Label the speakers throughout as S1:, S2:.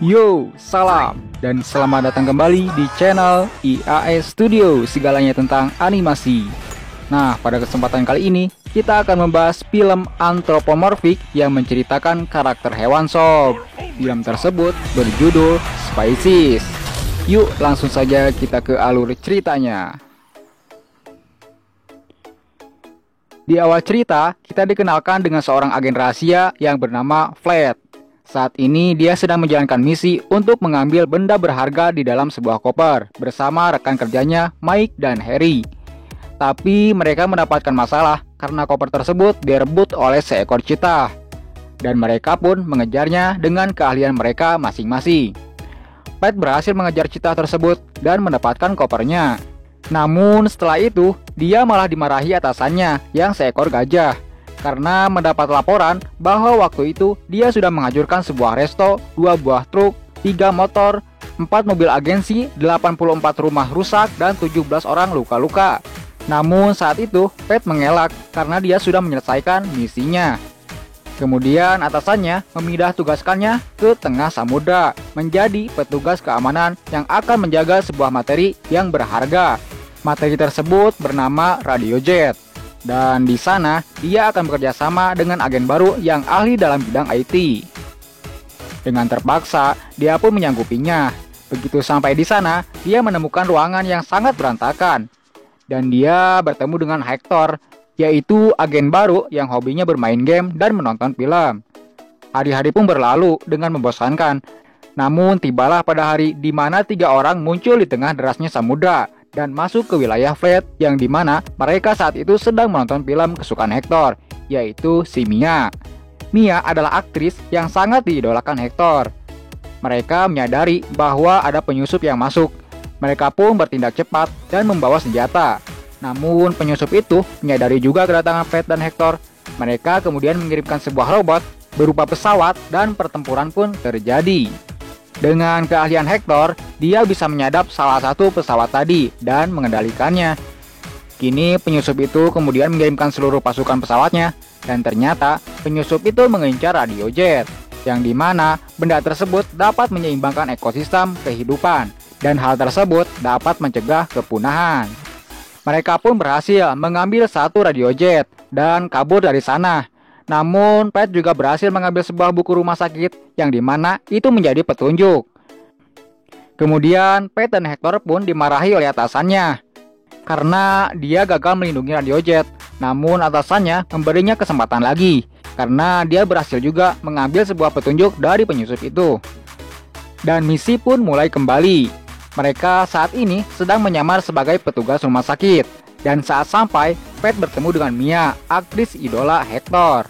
S1: Yo, salam dan selamat datang kembali di channel IAS Studio, segalanya tentang animasi. Nah, pada kesempatan kali ini kita akan membahas film antropomorfik yang menceritakan karakter hewan sob. Film tersebut berjudul Species. Yuk langsung saja kita ke alur ceritanya. Di awal cerita, kita dikenalkan dengan seorang agen rahasia yang bernama Flat. Saat ini dia sedang menjalankan misi untuk mengambil benda berharga di dalam sebuah koper bersama rekan kerjanya Mike dan Harry. Tapi mereka mendapatkan masalah karena koper tersebut direbut oleh seekor cheetah. Dan mereka pun mengejarnya dengan keahlian mereka masing-masing. Pat berhasil mengejar cheetah tersebut dan mendapatkan kopernya. Namun setelah itu, dia malah dimarahi atasannya yang seekor gajah. Karena mendapat laporan bahwa waktu itu dia sudah menghancurkan sebuah resto, 2 buah truk, 3 motor, 4 mobil agensi, 84 rumah rusak, dan 17 orang luka-luka. Namun saat itu Pat mengelak karena dia sudah menyelesaikan misinya. Kemudian atasannya memindah tugaskannya ke tengah samudra menjadi petugas keamanan yang akan menjaga sebuah materi yang berharga. Materi tersebut bernama Radiojet. Dan di sana, dia akan bekerja sama dengan agen baru yang ahli dalam bidang IT. Dengan terpaksa, dia pun menyanggupinya. Begitu sampai di sana, dia menemukan ruangan yang sangat berantakan. Dan dia bertemu dengan Hector, yaitu agen baru yang hobinya bermain game dan menonton film. Hari-hari pun berlalu dengan membosankan. Namun tibalah pada hari di mana 3 orang muncul di tengah derasnya samudra dan masuk ke wilayah Flat yang dimana mereka saat itu sedang menonton film kesukaan Hector, yaitu si Mia. Mia adalah aktris yang sangat diidolakan Hector. Mereka menyadari bahwa ada penyusup yang masuk. Mereka pun bertindak cepat dan membawa senjata. Namun penyusup itu menyadari juga kedatangan Flat dan Hector. Mereka kemudian mengirimkan sebuah robot berupa pesawat dan pertempuran pun terjadi. Dengan keahlian Hector, dia bisa menyadap salah satu pesawat tadi dan mengendalikannya. Kini penyusup itu kemudian mengirimkan seluruh pasukan pesawatnya, dan ternyata penyusup itu mengincar Radiojet, yang dimana benda tersebut dapat menyeimbangkan ekosistem kehidupan, dan hal tersebut dapat mencegah kepunahan. Mereka pun berhasil mengambil satu Radiojet dan kabur dari sana. Namun, Pat juga berhasil mengambil sebuah buku rumah sakit yang dimana itu menjadi petunjuk. Kemudian, Pat dan Hector pun dimarahi oleh atasannya karena dia gagal melindungi Radiojet. Namun, atasannya memberinya kesempatan lagi karena dia berhasil juga mengambil sebuah petunjuk dari penyusup itu. Dan misi pun mulai kembali. Mereka saat ini sedang menyamar sebagai petugas rumah sakit. Dan saat sampai, Pat bertemu dengan Mia, aktris idola Hector.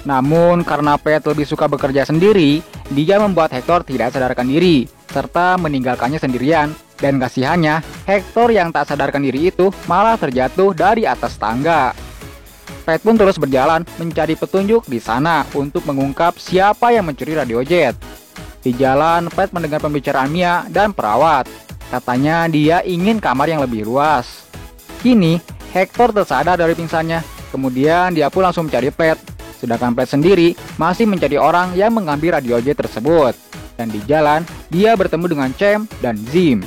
S1: Namun karena Pat lebih suka bekerja sendiri, dia membuat Hector tidak sadarkan diri, serta meninggalkannya sendirian. Dan kasihannya, Hector yang tak sadarkan diri itu malah terjatuh dari atas tangga. Pat pun terus berjalan mencari petunjuk di sana untuk mengungkap siapa yang mencuri Radiojet. Di jalan, Pat mendengar pembicaraan Mia dan perawat. Katanya dia ingin kamar yang lebih luas. Kini, Hector tersadar dari pingsannya. Kemudian dia pun langsung mencari Pat. Sedangkan Pat sendiri masih mencari orang yang mengambil Radiojet tersebut. Dan di jalan, dia bertemu dengan Cem dan Zim.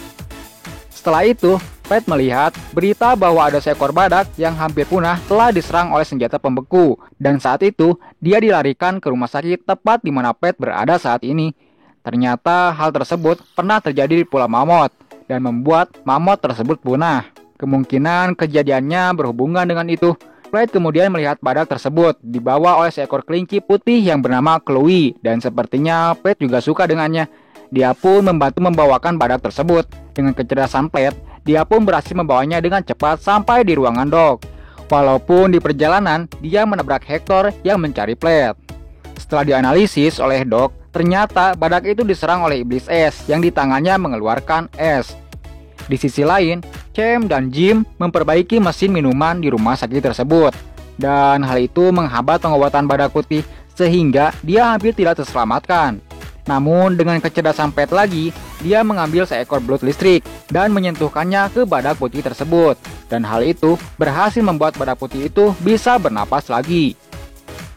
S1: Setelah itu, Pat melihat berita bahwa ada seekor badak yang hampir punah telah diserang oleh senjata pembeku. Dan saat itu, dia dilarikan ke rumah sakit tepat di mana Pat berada saat ini. Ternyata hal tersebut pernah terjadi di Pulau Mammoth dan membuat mammoth tersebut punah. Kemungkinan kejadiannya berhubungan dengan itu. Flat kemudian melihat badak tersebut dibawa oleh seekor kelinci putih yang bernama Chloe, dan sepertinya Flat juga suka dengannya. Dia pun membantu membawakan badak tersebut. Dengan kecerdasan Flat, dia pun berhasil membawanya dengan cepat sampai di ruangan Doc. Walaupun di perjalanan, dia menabrak Hector yang mencari Flat. Setelah dianalisis oleh Doc, ternyata badak itu diserang oleh iblis es yang di tangannya mengeluarkan es. Di sisi lain, Cem dan Jim memperbaiki mesin minuman di rumah sakit tersebut. Dan hal itu menghambat pengobatan badak putih sehingga dia hampir tidak terselamatkan. Namun dengan kecerdasan Pat lagi, dia mengambil seekor belut listrik dan menyentuhkannya ke badak putih tersebut. Dan hal itu berhasil membuat badak putih itu bisa bernapas lagi.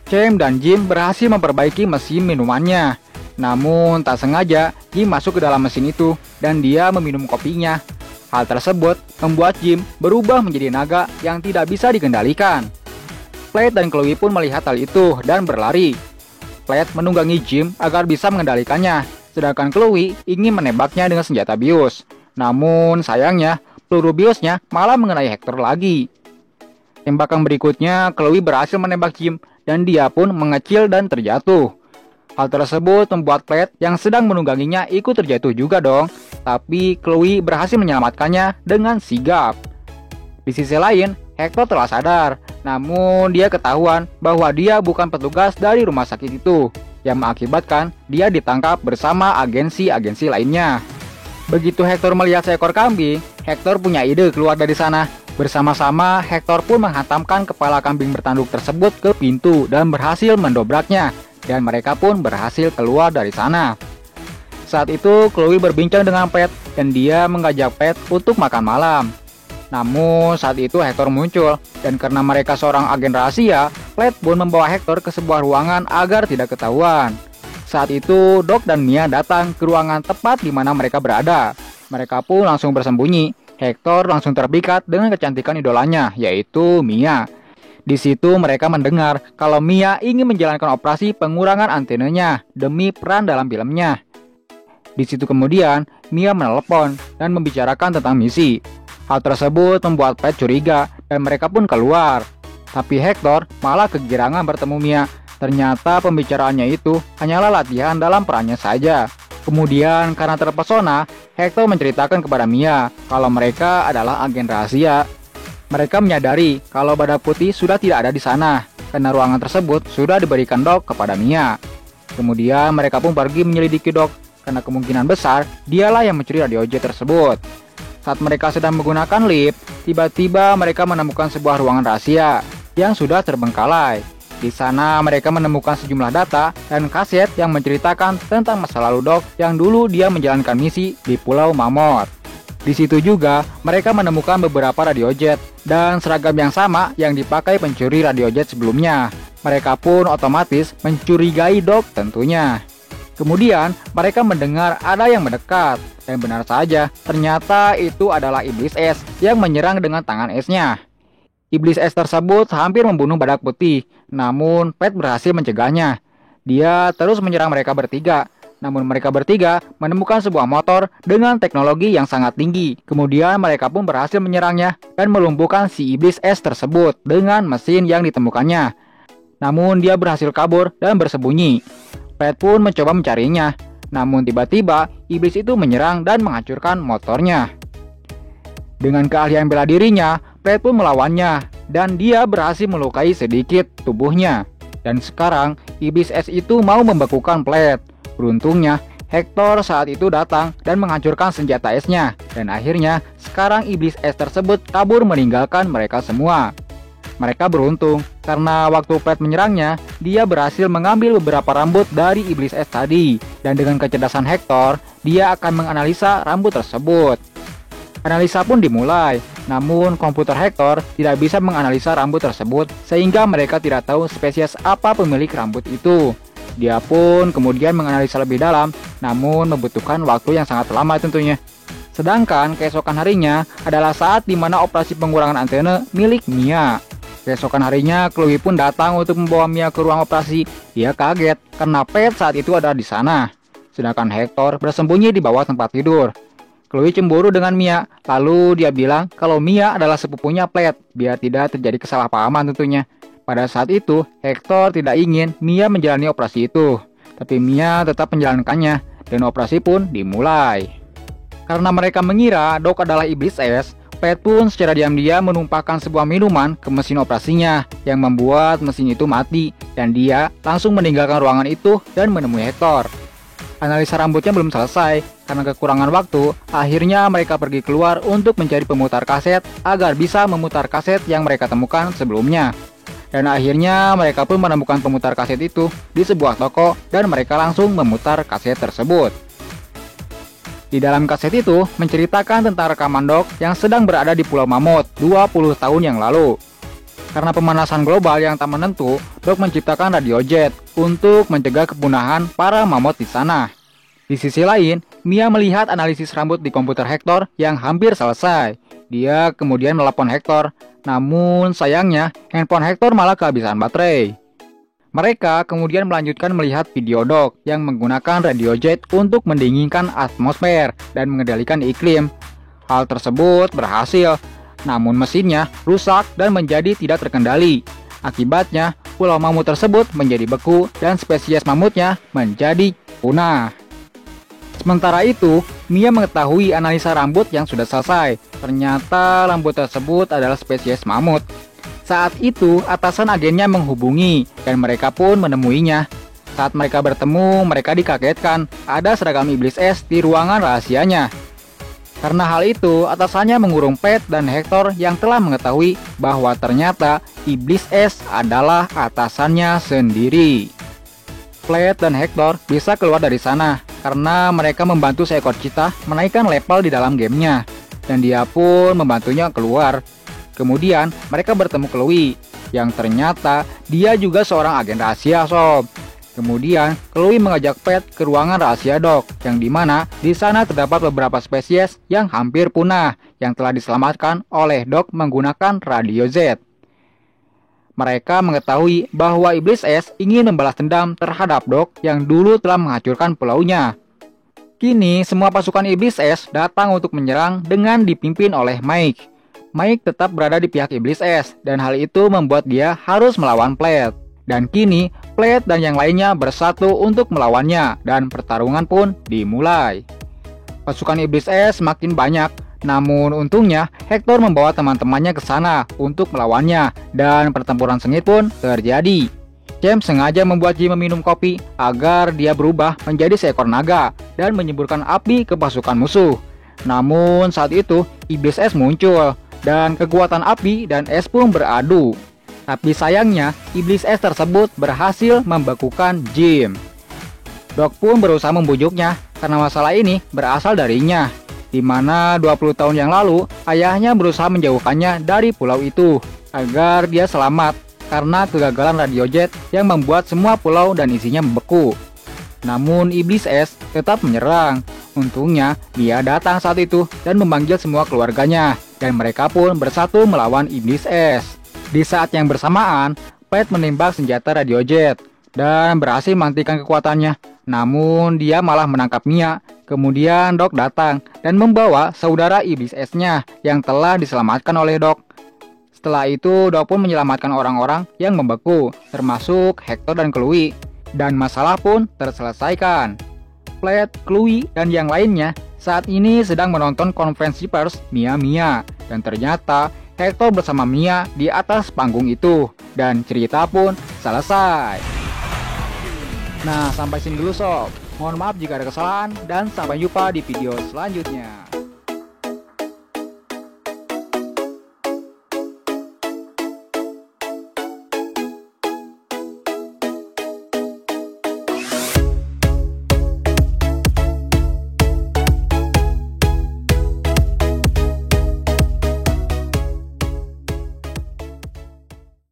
S1: Cem dan Jim berhasil memperbaiki mesin minumannya. Namun tak sengaja Jim masuk ke dalam mesin itu dan dia meminum kopinya. Hal tersebut membuat Jim berubah menjadi naga yang tidak bisa dikendalikan. Flat dan Chloe pun melihat hal itu dan berlari. Flat menunggangi Jim agar bisa mengendalikannya, sedangkan Chloe ingin menembaknya dengan senjata bius. Namun sayangnya peluru biusnya malah mengenai Hector lagi. Tembakan berikutnya Chloe berhasil menembak Jim dan dia pun mengecil dan terjatuh. Hal tersebut membuat Flat yang sedang menungganginya ikut terjatuh juga dong. Tapi Chloe berhasil menyelamatkannya dengan sigap. Di sisi lain, Hector telah sadar, namun dia ketahuan bahwa dia bukan petugas dari rumah sakit itu, yang mengakibatkan dia ditangkap bersama agensi-agensi lainnya. Begitu Hector melihat seekor kambing, Hector punya ide keluar dari sana. Bersama-sama, Hector pun menghantamkan kepala kambing bertanduk tersebut ke pintu dan berhasil mendobraknya, dan mereka pun berhasil keluar dari sana. Saat itu, Chloe berbincang dengan Pat, dan dia mengajak Pat untuk makan malam. Namun saat itu Hector muncul, dan karena mereka seorang agen rahasia, Flat pun membawa Hector ke sebuah ruangan agar tidak ketahuan. Saat itu Doc dan Mia datang ke ruangan tepat di mana mereka berada. Mereka pun langsung bersembunyi. Hector langsung terpikat dengan kecantikan idolanya, yaitu Mia. Di situ mereka mendengar kalau Mia ingin menjalankan operasi pengurangan antenanya demi peran dalam filmnya. Di situ kemudian Mia menelepon dan membicarakan tentang misi. Hal tersebut membuat Pat curiga dan mereka pun keluar. Tapi Hector malah kegirangan bertemu Mia. Ternyata pembicaraannya itu hanyalah latihan dalam perannya saja. Kemudian karena terpesona, Hector menceritakan kepada Mia kalau mereka adalah agen rahasia. Mereka menyadari kalau Badak Putih sudah tidak ada di sana karena ruangan tersebut sudah diberikan Doc kepada Mia. Kemudian mereka pun pergi menyelidiki Doc karena kemungkinan besar dialah yang mencuri radio jet tersebut. Saat mereka sedang menggunakan lift, tiba-tiba mereka menemukan sebuah ruangan rahasia yang sudah terbengkalai. Di sana mereka menemukan sejumlah data dan kaset yang menceritakan tentang masa lalu Doc yang dulu dia menjalankan misi di Pulau Mammoth. Di situ juga mereka menemukan beberapa radiojet dan seragam yang sama yang dipakai pencuri radiojet sebelumnya. Mereka pun otomatis mencurigai Doc tentunya. Kemudian mereka mendengar ada yang mendekat, dan benar saja ternyata itu adalah Iblis Es yang menyerang dengan tangan esnya. Iblis Es tersebut hampir membunuh Badak Putih, namun Pat berhasil mencegahnya. Dia terus menyerang mereka bertiga, namun mereka bertiga menemukan sebuah motor dengan teknologi yang sangat tinggi. Kemudian mereka pun berhasil menyerangnya dan melumpuhkan si Iblis Es tersebut dengan mesin yang ditemukannya. Namun dia berhasil kabur dan bersembunyi. Pat pun mencoba mencarinya, namun tiba-tiba iblis itu menyerang dan menghancurkan motornya. Dengan keahlian bela dirinya, Pat pun melawannya dan dia berhasil melukai sedikit tubuhnya. Dan sekarang iblis es itu mau membekukan Pat. Beruntungnya Hector saat itu datang dan menghancurkan senjata esnya, dan akhirnya sekarang iblis es tersebut kabur meninggalkan mereka semua. Mereka beruntung karena waktu Pat menyerangnya, dia berhasil mengambil beberapa rambut dari iblis es tadi. Dan dengan kecerdasan Hector, dia akan menganalisa rambut tersebut. Analisa pun dimulai, namun komputer Hector tidak bisa menganalisa rambut tersebut sehingga mereka tidak tahu spesies apa pemilik rambut itu. Dia pun kemudian menganalisa lebih dalam, namun membutuhkan waktu yang sangat lama tentunya. Sedangkan keesokan harinya adalah saat dimana operasi pengurangan antena milik Mia. Keesokan harinya, Chloe pun datang untuk membawa Mia ke ruang operasi. Dia kaget karena Pat saat itu ada di sana. Sedangkan Hector bersembunyi di bawah tempat tidur. Chloe cemburu dengan Mia, lalu dia bilang kalau Mia adalah sepupunya Pat, biar tidak terjadi kesalahpahaman tentunya. Pada saat itu, Hector tidak ingin Mia menjalani operasi itu. Tapi Mia tetap menjalankannya, dan operasi pun dimulai. Karena mereka mengira Doc adalah iblis es, Pat pun secara diam-diam menumpahkan sebuah minuman ke mesin operasinya yang membuat mesin itu mati dan dia langsung meninggalkan ruangan itu dan menemui Hector. Analisa rambutnya belum selesai karena kekurangan waktu, akhirnya mereka pergi keluar untuk mencari pemutar kaset agar bisa memutar kaset yang mereka temukan sebelumnya. Dan akhirnya mereka pun menemukan pemutar kaset itu di sebuah toko dan mereka langsung memutar kaset tersebut. Di dalam kaset itu menceritakan tentang rekaman Doc yang sedang berada di Pulau Mammoth 20 tahun yang lalu. Karena pemanasan global yang tak menentu, Doc menciptakan radiojet untuk mencegah kepunahan para mamut di sana. Di sisi lain, Mia melihat analisis rambut di komputer Hector yang hampir selesai. Dia kemudian menelepon Hector, namun sayangnya handphone Hector malah kehabisan baterai. Mereka kemudian melanjutkan melihat video Doc yang menggunakan radiojet untuk mendinginkan atmosfer dan mengendalikan iklim. Hal tersebut berhasil, namun mesinnya rusak dan menjadi tidak terkendali. Akibatnya, pulau mamut tersebut menjadi beku dan spesies mamutnya menjadi punah. Sementara itu, Mia mengetahui analisa rambut yang sudah selesai. Ternyata rambut tersebut adalah spesies mamut. Saat itu, atasan agennya menghubungi dan mereka pun menemuinya. Saat mereka bertemu, mereka dikagetkan ada seragam iblis es di ruangan rahasianya. Karena hal itu, atasannya mengurung Pat dan Hector yang telah mengetahui bahwa ternyata iblis es adalah atasannya sendiri. Pat dan Hector bisa keluar dari sana karena mereka membantu seekor cheetah menaikkan level di dalam gamenya. Dan dia pun membantunya keluar. Kemudian mereka bertemu Chloe, yang ternyata dia juga seorang agen rahasia sob. Kemudian Chloe mengajak Pat ke ruangan rahasia Doc, yang dimana di sana terdapat beberapa spesies yang hampir punah, yang telah diselamatkan oleh Doc menggunakan radio Z. Mereka mengetahui bahwa iblis es ingin membalas dendam terhadap Doc yang dulu telah menghancurkan pulaunya. Kini semua pasukan iblis es datang untuk menyerang dengan dipimpin oleh Mike. Mike tetap berada di pihak iblis es, dan hal itu membuat dia harus melawan Plat. Dan kini, Plat dan yang lainnya bersatu untuk melawannya, dan pertarungan pun dimulai. Pasukan iblis es semakin banyak, namun untungnya Hector membawa teman-temannya ke sana untuk melawannya, dan pertempuran sengit pun terjadi. James sengaja membuat Jim meminum kopi agar dia berubah menjadi seekor naga dan menyemburkan api ke pasukan musuh. Namun saat itu, iblis es muncul, dan kekuatan api dan es pun beradu. Tapi sayangnya, iblis es tersebut berhasil membekukan Jim. Doc pun berusaha membujuknya karena masalah ini berasal darinya, di mana 20 tahun yang lalu ayahnya berusaha menjauhkannya dari pulau itu agar dia selamat karena kegagalan radiojet yang membuat semua pulau dan isinya membeku. Namun iblis es tetap menyerang. Untungnya dia datang saat itu dan memanggil semua keluarganya, dan mereka pun bersatu melawan iblis es. Di saat yang bersamaan, Pat menembak senjata radiojet dan berhasil menghentikan kekuatannya. Namun dia malah menangkap Mia. Kemudian Doc datang dan membawa saudara iblis esnya yang telah diselamatkan oleh Doc. Setelah itu, Doc pun menyelamatkan orang-orang yang membeku, termasuk Hector dan Chloe, dan masalah pun terselesaikan. Plat, Chloe, dan yang lainnya saat ini sedang menonton konferensi pers Mia, dan ternyata Hector bersama Mia di atas panggung itu, dan cerita pun selesai. Nah, sampai sini dulu sob. Mohon maaf jika ada kesalahan, dan sampai jumpa di video selanjutnya.